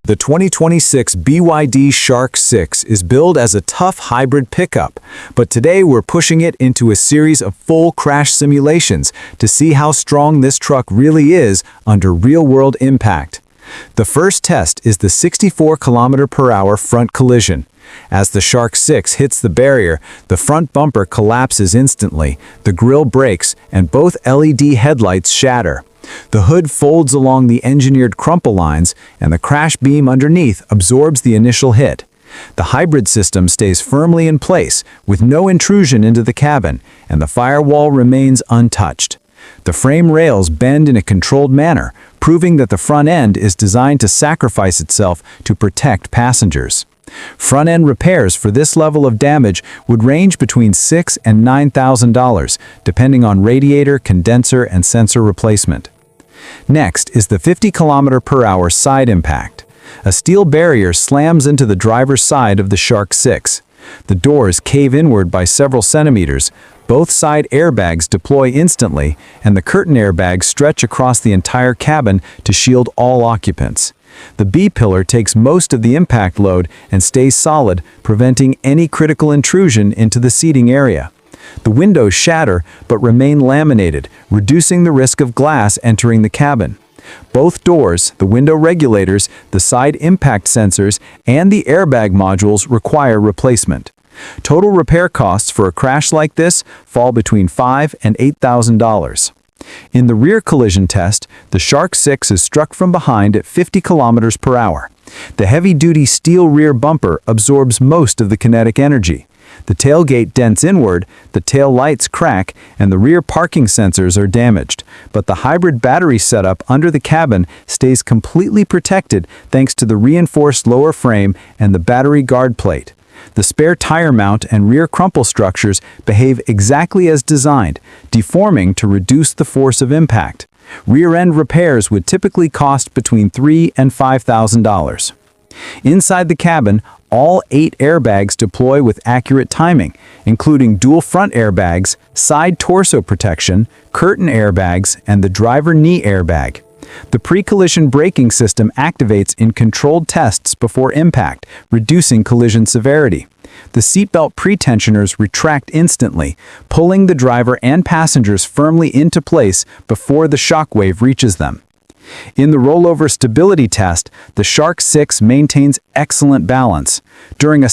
The 2026 BYD Shark 6 is billed as a tough hybrid pickup, but today we're pushing it into a series of full crash simulations to see how strong this truck really is under real-world impact. The first test is the 64 km/h front collision. As the Shark 6 hits the barrier, the front bumper collapses instantly, the grille breaks, and both LED headlights shatter. The hood folds along the engineered crumple lines, and the crash beam underneath absorbs the initial hit. The hybrid system stays firmly in place, with no intrusion into the cabin, and the firewall remains untouched. The frame rails bend in a controlled manner, proving that the front end is designed to sacrifice itself to protect passengers. Front-end repairs for this level of damage would range between $6,000 and $9,000, depending on radiator, condenser, and sensor replacement. Next is the 50 km/h side impact. A steel barrier slams into the driver's side of the Shark 6. The doors cave inward by several centimeters, both side airbags deploy instantly, and the curtain airbags stretch across the entire cabin to shield all occupants. The B-pillar takes most of the impact load and stays solid, preventing any critical intrusion into the seating area. The windows shatter but remain laminated, reducing the risk of glass entering the cabin. Both doors, the window regulators, the side impact sensors, and the airbag modules require replacement. Total repair costs for a crash like this fall between $5,000 and $8,000. In the rear collision test, the Shark 6 is struck from behind at 50 km/h. The heavy-duty steel rear bumper absorbs most of the kinetic energy. The tailgate dents inward, the tail lights crack, and the rear parking sensors are damaged. But the hybrid battery setup under the cabin stays completely protected thanks to the reinforced lower frame and the battery guard plate. The spare tire mount and rear crumple structures behave exactly as designed, deforming to reduce the force of impact. Rear-end repairs would typically cost between $3,000 and $5,000. Inside the cabin, all 8 airbags deploy with accurate timing, including dual front airbags, side torso protection, curtain airbags, and the driver knee airbag. The pre-collision braking system activates in controlled tests before impact, reducing collision severity. The seatbelt pretensioners retract instantly, pulling the driver and passengers firmly into place before the shockwave reaches them. In the rollover stability test, the Shark 6 maintains excellent balance. During a